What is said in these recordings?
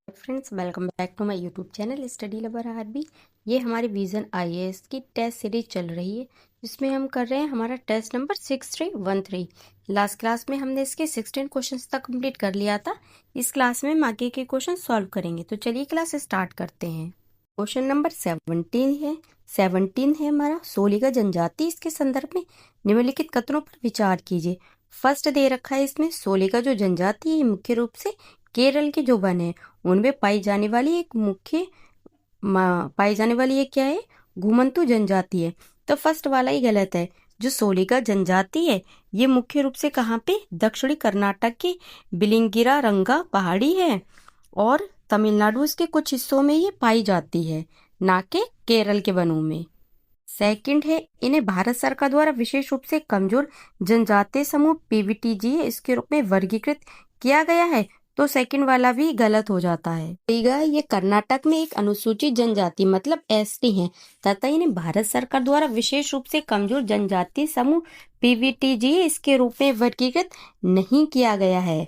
Friends, welcome back to my YouTube channel study lover RB. ये हमारी Vision IAS की test series चल रही है, जिसमें हम कर रहे हैं हमारा टेस्ट नंबर 6313। लास्ट क्लास में हमने इसके 16 क्वेश्चंस तक कंप्लीट कर लिया था। इस क्लास में हम आगे के क्वेश्चन सॉल्व करेंगे, तो चलिए क्लास स्टार्ट करते हैं। क्वेश्चन नंबर 17 है हमारा, सोलिका जनजाति। इसके संदर्भ में निम्नलिखित कथनों पर विचार कीजिए। फर्स्ट दे रखा है इसमें, सोलिका जो जनजाति है मुख्य रूप से केरल के जो वन है उनमें पाई जाने वाली एक क्या है, घुमंतु जनजाति है। तो फर्स्ट वाला ही गलत है। जो सोलिका जनजाति है ये मुख्य रूप से कहाँ पे, दक्षिणी कर्नाटक के बिलिंगिरा रंगा पहाड़ी है और तमिलनाडु इसके कुछ हिस्सों में ये पाई जाती है, ना कि केरल के वनों में। सेकंड है, इन्हें भारत सरकार द्वारा विशेष रूप से कमजोर जनजातीय समूह पीवीटीजी इसके रूप में वर्गीकृत किया गया है। तो सेकंड वाला भी गलत हो जाता है। ये कर्नाटक में एक अनुसूचित जनजाति मतलब एसटी है तथा इन्हें भारत सरकार द्वारा विशेष रूप से कमजोर जनजातीय समूह पीवीटीजी इसके रूप में वर्गीकृत नहीं किया गया है।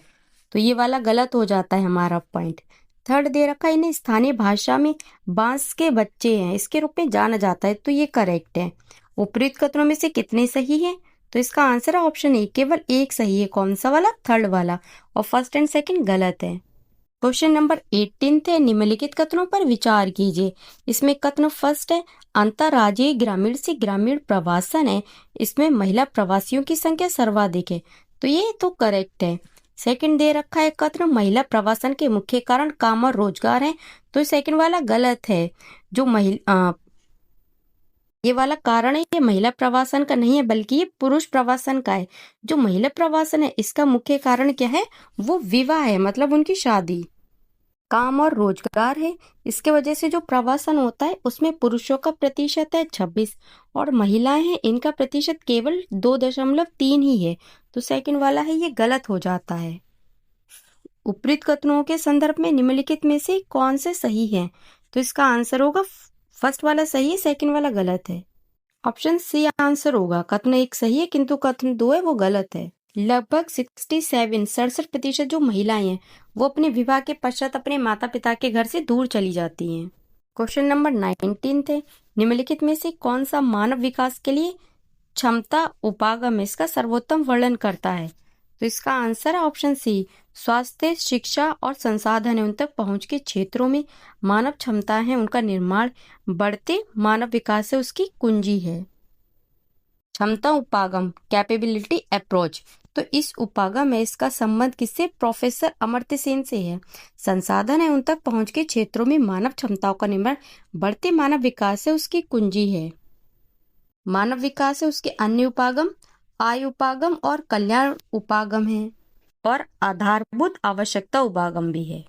तो ये वाला गलत हो जाता है हमारा पॉइंट। थर्ड दे रखा है, इन्हें स्थानीय भाषा में बांस के बच्चे हैं इसके रूप में जाना जाता है। तो ये करेक्ट है। उपयुक्त कथनों में से कितने सही है? तो इसका आंसर है ऑप्शन ए, केवल एक सही है। कौन सा वाला? थर्ड वाला। और फर्स्ट एंड सेकंड गलत है। क्वेश्चन नंबर 18 है, निम्नलिखित कथनों पर विचार कीजिए। इसमें कथन फर्स्ट है, अंतर्राज्यीय ग्रामीण से ग्रामीण प्रवासन है, इसमें महिला प्रवासियों की संख्या सर्वाधिक है। तो ये तो करेक्ट है। सेकंड दे रखा है कथन, महिला प्रवासन के मुख्य कारण काम और रोजगार है। तो सेकंड वाला गलत है। जो ये वाला कारण है ये महिला प्रवासन का नहीं है, बल्कि ये पुरुष प्रवासन का है। जो महिला प्रवासन है इसका मुख्य कारण क्या है? वो विवाह है, मतलब उनकी शादी। काम और रोजगार है, इसके वजह से जो प्रवासन होता है उसमें पुरुषों का प्रतिशत है 26 और महिलाएं हैं इनका प्रतिशत केवल 2.3 ही है। तो सेकंड वाला है ये गलत हो जाता है। उपयुक्त कथनों के संदर्भ में निम्नलिखित में से कौन से सही है? तो इसका आंसर होगा फर्स्ट वाला सही है, सेकंड वाला गलत है। ऑप्शन सी आंसर होगा। कथन एक सही है किंतु कथन 2 है वो गलत है। लगभग 67% जो महिलाएं हैं वो अपने विवाह के पश्चात अपने माता पिता के घर से दूर चली जाती हैं। क्वेश्चन नंबर 19 थे, निम्नलिखित में से कौन सा मानव विकास के लिए क्षमता उपागम इसका सर्वोत्तम वर्णन करता है? तो इसका आंसर है ऑप्शन सी, स्वास्थ्य, शिक्षा और संसाधन उन तक पहुंच के क्षेत्रों में मानव क्षमता है उनका निर्माण बढ़ते मानव विकास से उसकी कुंजी है। क्षमता उपागम, कैपेबिलिटी अप्रोच। तो इस उपागम में इसका संबंध किससे? प्रोफेसर अमर्त्य सेन से है। संसाधन है उन तक पहुंच के क्षेत्रों में मानव क्षमताओं का निर्माण बढ़ते मानव विकास से उसकी कुंजी है। मानव विकास है उसके अन्य उपागम, आय उपागम और कल्याण उपागम है और आधारभूत आवश्यकता उपागम भी है।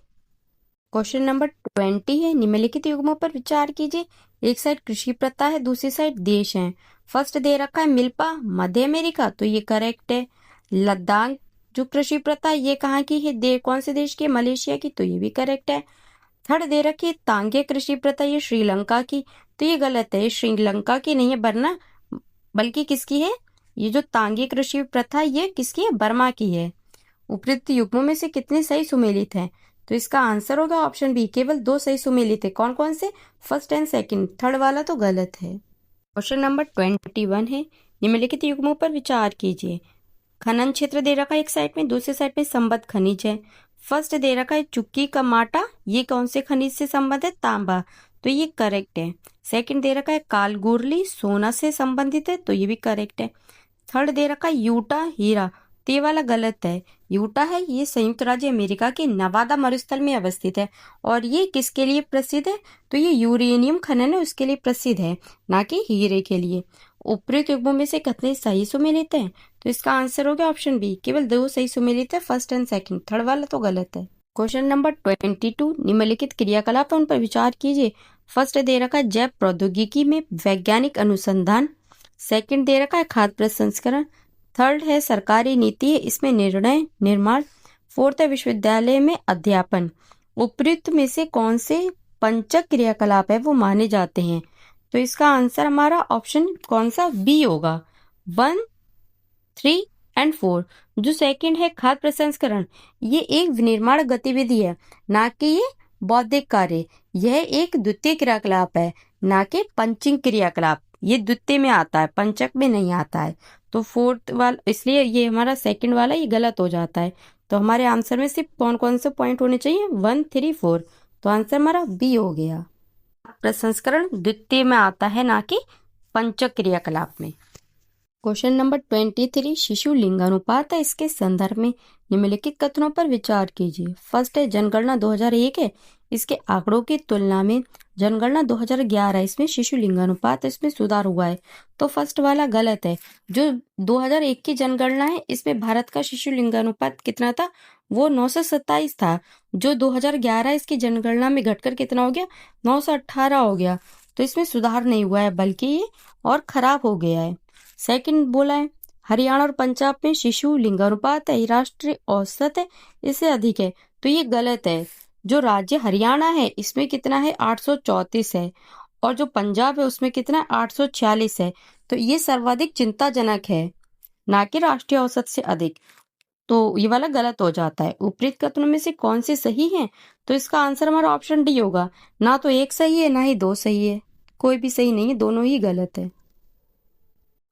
क्वेश्चन नंबर 20 है, निम्नलिखित युग्मों पर विचार कीजिए। एक साइड कृषि प्रथा है, दूसरी साइड देश है। फर्स्ट दे रखा है मिल्पा, मध्य अमेरिका। तो ये करेक्ट है। लद्दाख जो कृषि प्रथा ये कहाँ की है? कौन से देश की? मलेशिया की। तो ये भी करेक्ट है। थर्ड दे रखी है तांगे कृषि प्रथा, ये श्रीलंका की। तो ये गलत है, श्रीलंका की नहीं है वरना बल्कि किसकी है? ये जो तांगे कृषि प्रथा ये किसकी है? बर्मा की है। उपयुक्त युग्मों में से कितने सही सुमेलित हैं? तो इसका आंसर होगा ऑप्शन बी, केवल 2 सही सुमेलित है। कौन कौन से? First and second. थर्ड वाला तो गलत है। क्वेश्चन नंबर 21 है, निम्नलिखित युग्मों पर विचार कीजिए। खनन क्षेत्र दे रखा है एक साइड में, दूसरे साइड में संबद्ध खनिज है। फर्स्ट दे रखा है चुक्की का माटा, ये कौन से खनिज से संबंधित है? तांबा। तो ये करेक्ट है। सेकंड दे रखा है कालगुरली, सोना से संबंधित है। तो ये भी करेक्ट है। थर्ड दे रखा है यूटा, हीरा। तो ये वाला गलत है। यूटा है ये संयुक्त राज्य अमेरिका के नवादा मरुस्थल में अवस्थित है और ये किसके लिए प्रसिद्ध है? तो ये यूरेनियम खनन है उसके लिए प्रसिद्ध है, ना कि हीरे के लिए। उपयुक्त युग्मों में से कितने सही सुमेलित हैं? तो इसका आंसर हो गया ऑप्शन बी, केवल 2 सही सुमेलित है, फर्स्ट एंड सेकंड। थर्ड वाला तो गलत है। क्वेश्चन नंबर 22, निम्नलिखित क्रियाकलाप उन पर विचार कीजिए। फर्स्ट दे रखा है जैव प्रौद्योगिकी में वैज्ञानिक अनुसंधान। सेकंड दे रखा है खाद्य प्रसंस्करण। थर्ड है सरकारी नीति है, इसमें निर्णय निर्माण। फोर्थ है विश्वविद्यालय में अध्यापन। उपयुक्त में से कौन से पंचक क्रियाकलाप है वो माने जाते हैं? तो इसका आंसर हमारा ऑप्शन कौन सा? बी होगा, 1, 3 एंड 4। जो सेकंड है खाद्य प्रसंस्करण, ये एक विनिर्माण गतिविधि है, ना कि ये बौद्धिक कार्य, यह एक द्वितीय क्रियाकलाप है, ना कि पंचिंग क्रियाकलाप। ये द्वितीय में आता है, पंचक में नहीं आता है। तो फोर्थ वाला, इसलिए ये हमारा सेकंड वाला ये गलत हो जाता है। तो हमारे आंसर में सिर्फ कौन कौन से पॉइंट होने चाहिए? 1, 3, 4। तो आंसर हमारा बी हो गया। प्रसंस्करण द्वितीय में आता है, ना कि पंचक क्रियाकलाप में। क्वेश्चन नंबर 23, शिशु लिंगानुपात है, इसके संदर्भ में निम्नलिखित कथनों पर विचार कीजिए। फर्स्ट है जनगणना 2001 है, इसके आंकड़ों की तुलना में जनगणना 2011 इसमें शिशु लिंगानुपात इसमें सुधार हुआ है। तो फर्स्ट वाला गलत है। जो 2001 की जनगणना है इसमें भारत का शिशु लिंगानुपात कितना था? वो 927 था। जो 2011 इसकी जनगणना में घटकर कितना हो गया? 918 हो गया। तो इसमें सुधार नहीं हुआ है, बल्कि ये और खराब हो गया है। सेकंड बोला है हरियाणा और पंजाब में शिशु लिंगानुपात है राष्ट्रीय औसत है, इससे अधिक है। तो ये गलत है। जो राज्य हरियाणा है इसमें कितना है? 834 है, और जो पंजाब है उसमें कितना है? 846 है। तो ये सर्वाधिक चिंताजनक है, ना कि राष्ट्रीय औसत से अधिक। तो ये वाला गलत हो जाता है। उपरोक्त कथनों में से कौन से सही है? तो इसका आंसर हमारा ऑप्शन डी होगा। ना तो एक सही है, ना ही दो सही है, कोई भी सही नहीं है, दोनों ही गलत है।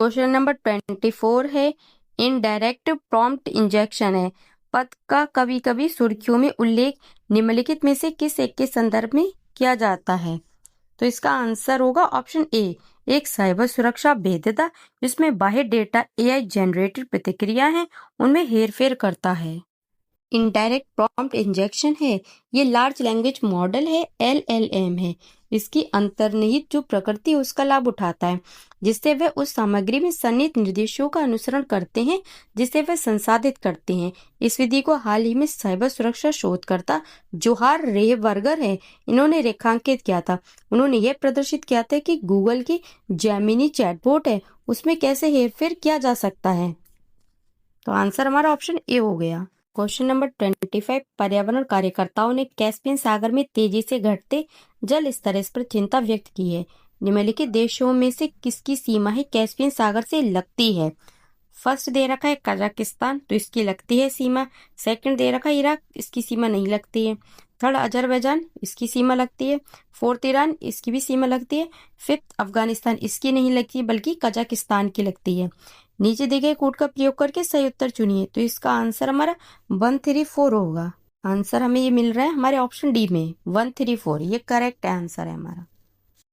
क्वेश्चन नंबर 24 है इनडायरेक्ट प्रॉम्प्ट इंजेक्शन है। पद का कभी कभी सुर्खियों में उल्लेख निम्नलिखित में से किस एक के संदर्भ में किया जाता है? तो इसका आंसर होगा ऑप्शन ए, एक साइबर सुरक्षा भेद्यता जिसमें बाह्य डेटा एआई जनरेटेड प्रतिक्रिया है उनमें हेरफेर करता है। इनडायरेक्ट प्रॉम्प्ट इंजेक्शन है, ये लार्ज लैंग्वेज मॉडल है, LLM है। इसकी अंतर्निहित जो प्रकृति है उसका लाभ उठाता है, जिससे वे उस सामग्री में सन्निहित निर्देशों का अनुसरण करते हैं जिसे वे संसाधित करते हैं। इस विधि को हाल ही में साइबर सुरक्षा शोधकर्ता जोहार रेहबर्गर है, इन्होंने रेखांकित किया था। उन्होंने यह प्रदर्शित किया था कि गूगल की जेमिनी चैटबॉट है उसमें कैसे हेरफेर किया जा सकता है। तो आंसर हमारा ऑप्शन ए हो गया। क्वेश्चन नंबर 25, पर्यावरण कार्यकर्ताओं ने कैस्पियन सागर में तेजी से घटते जल स्तर पर चिंता व्यक्त की है। निम्नलिखित देशों में से किसकी सीमा है कैस्पियन सागर से लगती है? फर्स्ट दे रखा है कजाकिस्तान, तो इसकी लगती है सीमा। सेकंड दे रखा है इराक, इसकी सीमा नहीं लगती है। थर्ड अजरबैजान, इसकी सीमा लगती है। फोर्थ ईरान, इसकी भी सीमा लगती है। फिफ्थ अफगानिस्तान, इसकी नहीं लगती बल्कि कजाकिस्तान की लगती है। नीचे दिए गए कोड का प्रयोग करके सही उत्तर चुनिए। तो इसका आंसर हमारा 134 होगा। आंसर हमें ये मिल रहा है हमारे ऑप्शन डी में 134, ये करेक्ट आंसर है हमारा।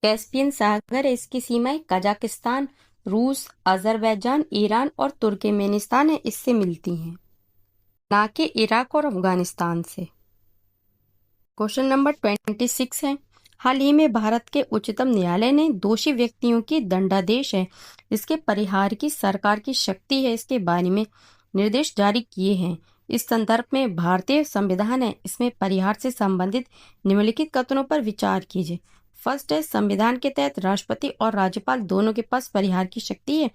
कैस्पियन सागर इसकी सीमाएं कजाकिस्तान, रूस, अजरबैजान, ईरान और तुर्कमेनिस्तान है, इससे मिलती हैं, ना कि इराक और अफगानिस्तान से। क्वेश्चन नंबर 26 है हाल ही में भारत के उच्चतम न्यायालय ने दोषी व्यक्तियों की दंडादेश है इसके परिहार की सरकार की शक्ति है इसके बारे में निर्देश जारी किए हैं। इस संदर्भ में भारतीय संविधान है, इसमें परिहार से संबंधित निम्नलिखित कथनों पर विचार कीजिए। फर्स्ट है संविधान के तहत राष्ट्रपति और राज्यपाल दोनों के पास परिहार की शक्ति है,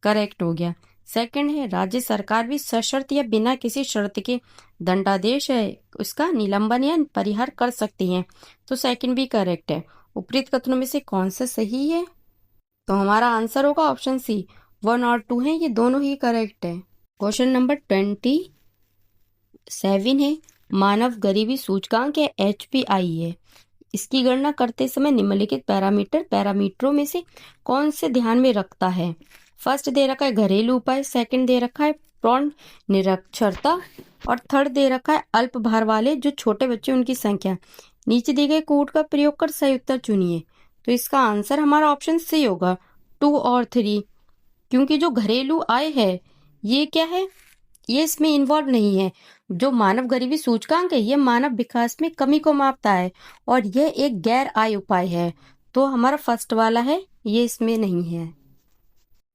करेक्ट हो गया। सेकंड है राज्य सरकार भी सशर्त या बिना किसी शर्त के दंडादेश है उसका निलंबन या परिहार कर सकती है, तो सेकंड भी करेक्ट है। उपरोक्त कथनों में से कौन सा सही है? तो हमारा आंसर होगा ऑप्शन सी, 1 और 2 है, ये दोनों ही करेक्ट है। क्वेश्चन नंबर 27 है मानव गरीबी सूचकांक है HPI है, इसकी गणना करते समय निम्नलिखित पैरामीटरों में से कौन से ध्यान में रखता है? फर्स्ट दे रखा है घरेलू उपाय, सेकंड दे रखा है प्रौढ़ निरक्षरता, और थर्ड दे रखा है अल्प भार वाले जो छोटे बच्चे उनकी संख्या। नीचे दिए गए कोड का प्रयोग कर सही उत्तर चुनिए। तो इसका आंसर हमारा ऑप्शन सी होगा 2 और 3, क्योंकि जो घरेलू आय है ये क्या है, ये इसमें इन्वॉल्व नहीं है। जो मानव गरीबी सूचकांक है ये मानव विकास में कमी को मापता है और यह एक गैर आय उपाय है, तो हमारा फर्स्ट वाला है ये इसमें नहीं है।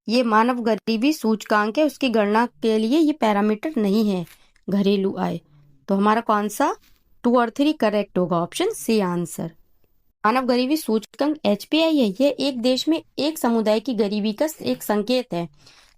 ये मानव गरीबी सूचकांक है, उसकी गणना के लिए ये पैरामीटर नहीं है घरेलू आय, तो हमारा कौन सा 2 और 3 करेक्ट होगा, ऑप्शन सी आंसर। मानव गरीबी सूचकांक HPI है, ये एक देश में एक समुदाय की गरीबी का एक संकेत है,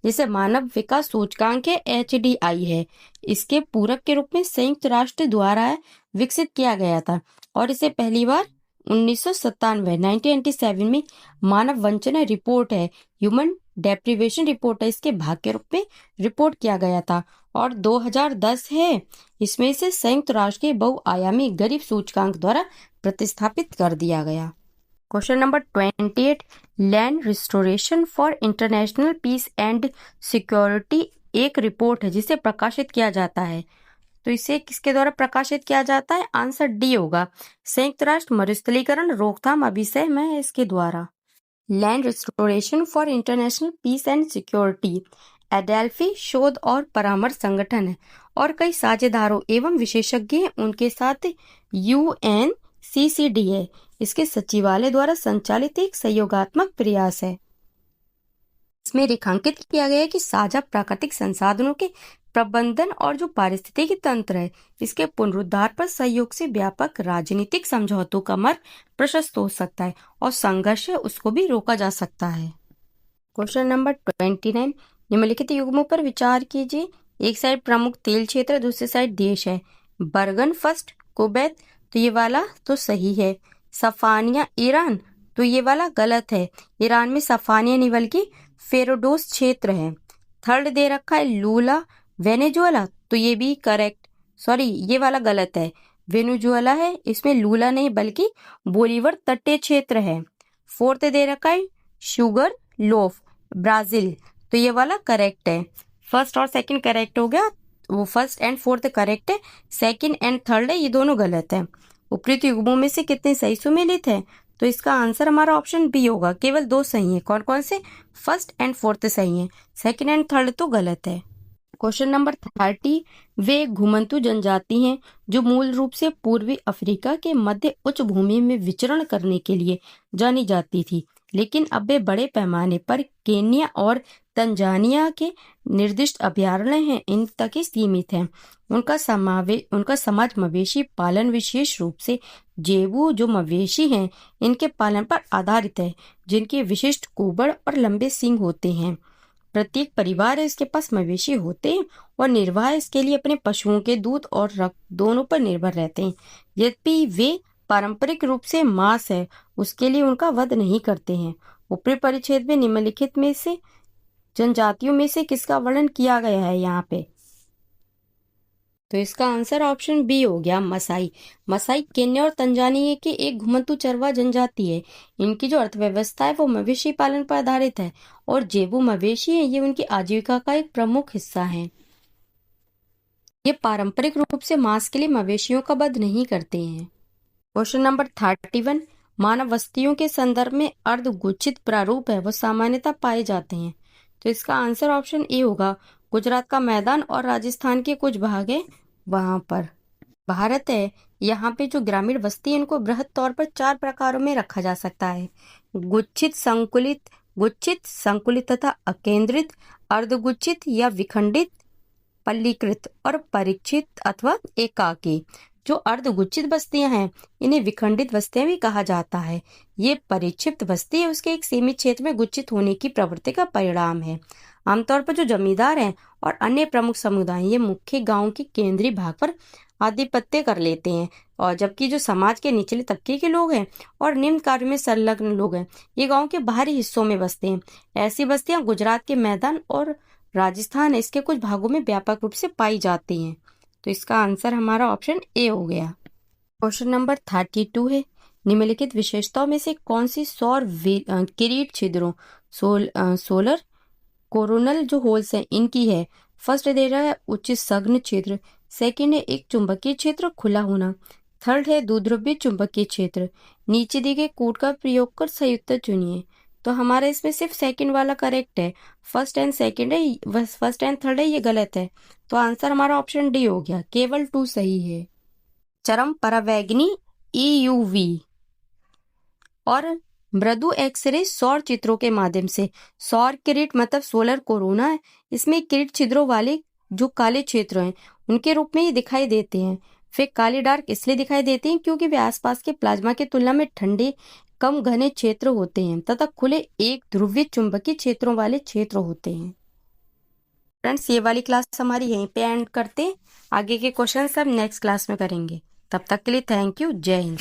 जिसे मानव विकास सूचकांक है HDI है। इसके पूरक के रूप में संयुक्त राष्ट्र द्वारा विकसित किया गया था और इसे पहली बार 1997 में मानव वंचना रिपोर्ट है ह्यूमन डेप्रीवेशन रिपोर्ट है, इसके भाग के रूप में रिपोर्ट किया गया था। और 2010 है, इसमें से संयुक्त राष्ट्र के बहुआयामी गरीब सूचकांक द्वारा प्रतिस्थापित कर दिया गया। Question number 28, land restoration for international peace and security एक रिपोर्ट है जिसे प्रकाशित किया जाता है। तो इसे किसके द्वारा प्रकाशित किया जाता है? आंसर डी होगा, संयुक्त राष्ट्र मरुस्थलीकरण रोकथाम अभियान में इसके द्वारा। Land restoration for international peace and security Adelphi शोध और परामर्श संगठन है और कई साझेदारों एवं विशेषज्ञ हैं उनके साथ UNCCD है। इसके सचिवालय द्वारा संचालित एक सहयोगात्मक प्रयास है। इसमें रेखांकित किया गया है कि साझा प्राकृतिक संसाधनों के प्रबंधन और जो पारिस्थितिकी तंत्र है इसके पुनरुद्धार पर सहयोग से व्यापक राजनीतिक समझौतों का मार्ग प्रशस्त हो सकता है और संघर्ष है उसको भी रोका जा सकता है। क्वेश्चन नंबर 29, निम्नलिखित युग्मों पर विचार कीजिए। एक साइड प्रमुख तेल क्षेत्र, दूसरी साइड देश है। बर्गन फर्स्ट, कुवैत, तो ये वाला तो सही है। सफानिया ईरान, तो ये वाला गलत है। ईरान में सफानिया नहीं बल्कि फेरोडोस क्षेत्र है। थर्ड दे रखा है लूला वेनेजुएला, तो ये भी करेक्ट, सॉरी ये वाला गलत है। वेनेजुएला है, इसमें लूला नहीं बल्कि बोलीवर तटीय क्षेत्र है। फोर्थ दे रखा है शुगर लोफ ब्राजील, तो ये वाला करेक्ट है। फर्स्ट और सेकंड करेक्ट हो गया, वो फर्स्ट एंड फोर्थ करेक्ट है, सेकंड एंड थर्ड है ये दोनों गलत है। उपयुक्त युग्मों में से कितने सही सुमेलित है? तो इसका आंसर हमारा ऑप्शन बी होगा, केवल 2 सही है। कौन कौन से? फर्स्ट एंड फोर्थ सही है, सेकंड एंड थर्ड तो गलत है। क्वेश्चन नंबर 30, वे घुमंतु जनजाति हैं जो मूल रूप से पूर्वी अफ्रीका के मध्य उच्च भूमि में विचरण करने के लिए जानी जाती थी, लेकिन अब वे बड़े पैमाने पर केन्या और तंजानिया के निर्दिष्ट अभयारण्य हैं इन तक ही सीमित हैं। उनका समाज मवेशी पालन, विशेष रूप से जेबू जो मवेशी हैं इनके पालन पर आधारित है, जिनके विशिष्ट कुबड़ और लंबे सींग होते हैं। प्रत्येक परिवार इसके पास मवेशी होते हैं और निर्वाह इसके लिए अपने पशुओं के दूध और रक्त दोनों पर निर्भर रहते हैं। यद्यपि वे पारंपरिक रूप से मांस है उसके लिए उनका वध नहीं करते हैं। ऊपरी परिच्छेद में निम्नलिखित में से जनजातियों में से किसका वर्णन किया गया है यहाँ पे? तो इसका आंसर ऑप्शन बी हो गया, मसाई। मसाई केन्या और तंजानिया की एक घुमंतु चरवा जनजाति है। इनकी जो अर्थव्यवस्था है वो मवेशी पालन पर आधारित है और जेबू मवेशी है ये उनकी आजीविका का एक प्रमुख हिस्सा है। ये पारंपरिक रूप से मांस के लिए मवेशियों का वध नहीं करते हैं। क्वेश्चन नंबर 31, मानव बस्तियों के संदर्भ में अर्धगुच्छित प्रारूप है वो सामान्यतः पाए जाते हैं। तो इसका आंसर ऑप्शन ए होगा, गुजरात का मैदान और राजस्थान के कुछ भाग है वहां पर। भारत है, यहाँ पे जो ग्रामीण बस्ती है इनको बृहद तौर पर 4 प्रकारों में रखा जा सकता है: गुच्छित, संकुलित तथा अकेंद्रित, अर्धगुच्छित या विखंडित, पल्लीकृत और परीक्षित अथवा एकाकी। जो अर्धगुच्छित बस्तियां हैं इन्हें विखंडित बस्तियां भी कहा जाता है। ये परिक्षिप्त बस्ती है उसके एक सीमित क्षेत्र में गुच्छित होने की प्रवृत्ति का परिणाम है। आमतौर पर जो जमींदार हैं और अन्य प्रमुख समुदाय ये मुख्य गांव के केंद्रीय भाग पर आधिपत्य कर लेते हैं, और जबकि जो समाज के निचले तबके के लोग हैं और निम्न कार्य में संलग्न लोग हैं ये गांव के बाहरी हिस्सों में बसते हैं। ऐसी बस्तियां गुजरात के मैदान और राजस्थान इसके कुछ भागों में व्यापक रूप से पाई जाती हैं। तो इसका आंसर हमारा ऑप्शन ए हो गया। क्वेश्चन नंबर 32 है, निम्नलिखित विशेषताओं में से कौन सी सौर किरीट छिद्रों सोलर कोरोनल जो होल्स हैं इनकी है? फर्स्ट दे रहा है उच्च सघन क्षेत्र, सेकंड है एक चुंबकीय क्षेत्र खुला होना, थर्ड है द्विध्रुवीय चुंबकीय क्षेत्र। नीचे दिए गए कोड का प्रयोग कर सही उत्तर चुनिए। तो हमारा इसमें सिर्फ सेकंड वाला करेक्ट है, फर्स्ट एंड थर्ड है ये गलत है। तो आंसर हमारा ऑप्शन डी हो गया, केवल 2 सही है। चरम परावैंगनी EUV और मृदु एक्सरे सौर चित्रों के माध्यम से सौर किरीट मतलब सोलर कोरोना है, इसमें किरीट छिद्रों वाले जो काले क्षेत्र हैं उनके रूप में ये दिखाई देते हैं। फिर काले डार्क इसलिए दिखाई देते हैं क्योंकि वे आसपास के प्लाज्मा की तुलना में ठंडे कम घने क्षेत्र होते हैं तथा खुले एक ध्रुवीय चुंबकीय क्षेत्रों वाले क्षेत्र होते हैं। फ्रेंड्स ये वाली क्लास हमारी यहीं पे एंड करते हैं, आगे के क्वेश्चन सब नेक्स्ट क्लास में करेंगे। तब तक के लिए थैंक यू, जय हिंद।